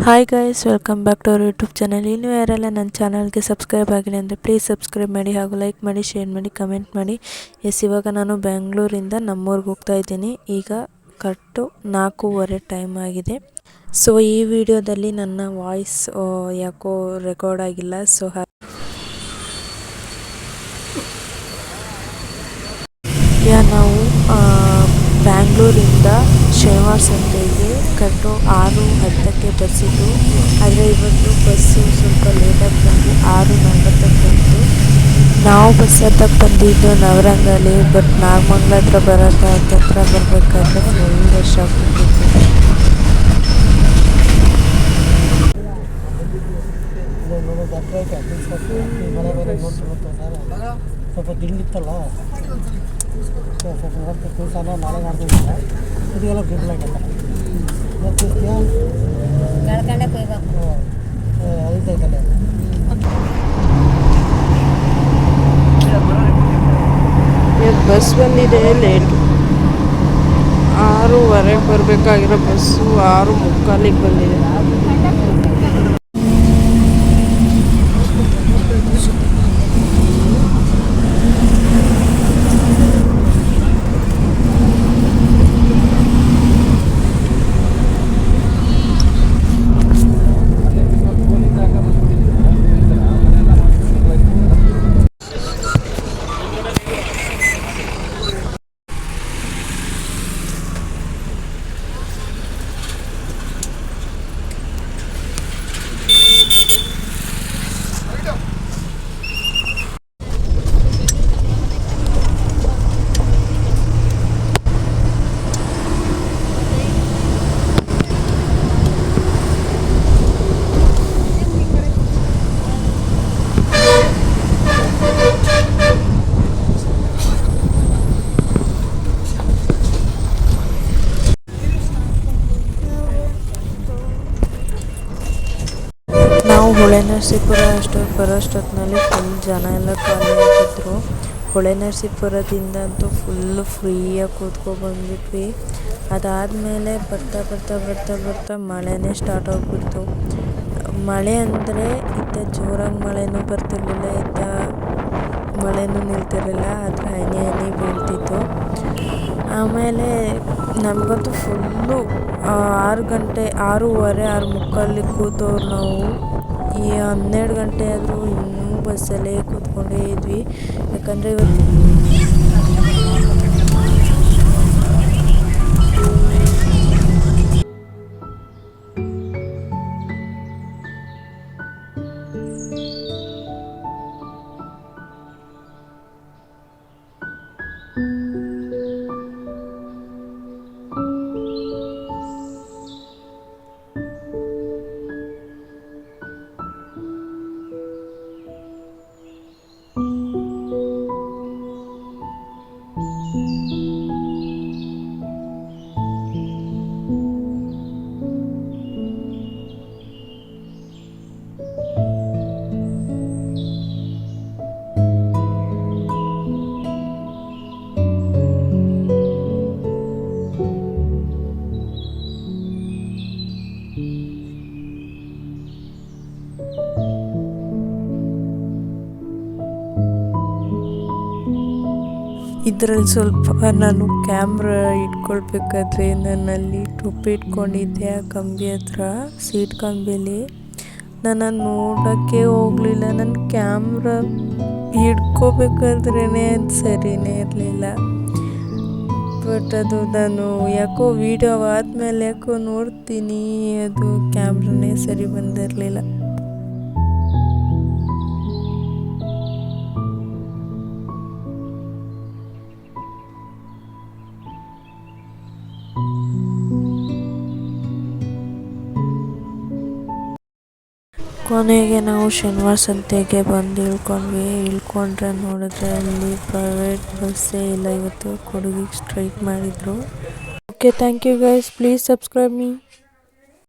Hi guys, welcome back to our YouTube channel. ಇನ್ನೂ ಯಾರೆಲ್ಲ ನನ್ನ ಚಾನಲ್ಗೆ ಸಬ್ಸ್ಕ್ರೈಬ್ ಆಗಿಲ್ಲ ಅಂದರೆ ಪ್ಲೀಸ್ ಸಬ್ಸ್ಕ್ರೈಬ್ ಮಾಡಿ, ಹಾಗೂ ಲೈಕ್ ಮಾಡಿ, ಶೇರ್ ಮಾಡಿ, ಕಮೆಂಟ್ ಮಾಡಿ. ಇವಾಗ ನಾನು ಬೆಂಗಳೂರಿಂದ ನಮ್ಮೂರಿಗೆ ಹೋಗ್ತಾ ಇದ್ದೀನಿ. ಈಗ ಕರೆಕ್ಟು 4:15 ಟೈಮ್ ಆಗಿದೆ. ಸೊ ಈ ವಿಡಿಯೋದಲ್ಲಿ ನನ್ನ ವಾಯ್ಸ್ ಯಾಕೋ ರೆಕಾರ್ಡ್ ಆಗಿಲ್ಲ. ಸೊ ನಾವು ಬ್ಯಾಂಗ್ಳೂರಿಂದ ಶನಿವಾರ ಸಂತೆಗೆ ಕರೆಕ್ಟು 6:10ಕ್ಕೆ ಬಸ್ಸಿದ್ದು. ಆದರೆ ಇವತ್ತು ಬಸ್ಸು ಸ್ವಲ್ಪ ಲೇಟಾಗಿ ಬಂದು 6:40ಕ್ಕೆ ಬಂತು. ನಾವು ಬಸ್ ಹತ್ತಕ್ಕೆ ಬಂದಿದ್ದು ನವರಂಗಲ್ಲಿ. ಬಟ್ ನಾಗಮಂಗಲ ಹತ್ರ ಬರಬೇಕಾದ್ರೆ ಫುಲ್ ರಶ್ ಆಗ್ಬಿಟ್ಟಿತ್ತು. ಸ್ವಲ್ಪ ದಿಂಡಿತ್ತಲ್ಲ, ಸ್ವಲ್ಪ ಕೂಸಾನ ನಾಳೆ ಮಾಡ್ತಿದ್ದೆ. ಇದೆಲ್ಲ ಗಿಡ್ಲಾಗಲ್ಲ ಐತೈತಲ್ಲ. ಬಸ್ ಬಂದಿದೆ ಲೇಟ್. 6:15ಕ್ಕೆ ಬರಬೇಕಾಗಿರೋ ಬಸ್ಸು 6:45ಕ್ಕೆ ಬಂದಿದೆ. ನಾವು ಹೊಳೆನರಸೀಪುರ ಬರೋಷ್ಟೊತ್ತಿನಲ್ಲಿ ಫುಲ್ ಜನ ಎಲ್ಲ ಖಾಲಿ ಆಗಿದ್ರು. ಹೊಳೆನರಸೀಪುರದಿಂದ ಅಂತೂ ಫುಲ್ಲು ಫ್ರೀಯಾಗಿ ಕೂತ್ಕೊಬಂದ್ಬಿಟ್ವಿ. ಅದಾದಮೇಲೆ ಬರ್ತಾ ಮಳೆನೇ ಸ್ಟಾರ್ಟ್ ಆಗಿಬಿಡ್ತು. ಮಳೆ ಅಂದರೆ ಇತ್ತ ಜೋರಾಗಿ ಮಳೆನೂ ಬರ್ತಿರ್ಲಿಲ್ಲ, ಇತ್ತ ಮಳೆನೂ ನಿಲ್ತಿರಲಿಲ್ಲ. ಆದರೆ ಹನಿ ಬೀಳ್ತಿತ್ತು. ಆಮೇಲೆ ನಮಗಂತೂ ಫುಲ್ಲು 6:30 6:15 ಕೂತವ್ರು ನಾವು. ಈ 12 ಗಂಟೆ ಆದರೂ ಇನ್ನೂ ಬಸ್ಸಲ್ಲೇ ಕೂತ್ಕೊಂಡೇ ಇದ್ವಿ. ಯಾಕಂದರೆ ಇದರಲ್ಲಿ ಸ್ವಲ್ಪ ನಾನು ಕ್ಯಾಮ್ರಾ ಇಟ್ಕೊಳ್ಬೇಕಾದ್ರೆ ನನ್ನಲ್ಲಿ ಟೊಪ್ಪಿ ಇಟ್ಕೊಂಡಿದ್ದೆ ಆ ಕಂಬಿ ಹತ್ರ, ಸೀಟ್ ಕಂಬಿಯಲ್ಲಿ. ನಾನು ನೋಡೋಕ್ಕೆ ಹೋಗಲಿಲ್ಲ. ನನ್ನ ಕ್ಯಾಮ್ರಾ ಹಿಡ್ಕೋಬೇಕಾದ್ರೇ ಅದು ಸರಿಯೇ ಇರಲಿಲ್ಲ. ಬಟ್ ಅದು ನಾನು ಯಾಕೋ ವೀಡಿಯೋ ಆದಮೇಲೆ ಯಾಕೋ ನೋಡ್ತೀನಿ, ಅದು ಕ್ಯಾಮ್ರಾನೇ ಸರಿ ಬಂದಿರಲಿಲ್ಲ. ಕೊನೆಗೆ ನಾವು ಶನಿವಾರ ಸಂತೆಗೆ ಬಂದು ಇಳ್ಕೊಂಡ್ರೆ ನೋಡಿದ್ರೆ ಅಲ್ಲಿ ಪ್ರೈವೇಟ್ ಬಸ್ಸೇ ಇಲ್ಲ. ಇವತ್ತು ಕೊಡಗಿಗೆ ಸ್ಟ್ರೈಕ್ ಮಾಡಿದರು. Okay, thank you guys, please subscribe me.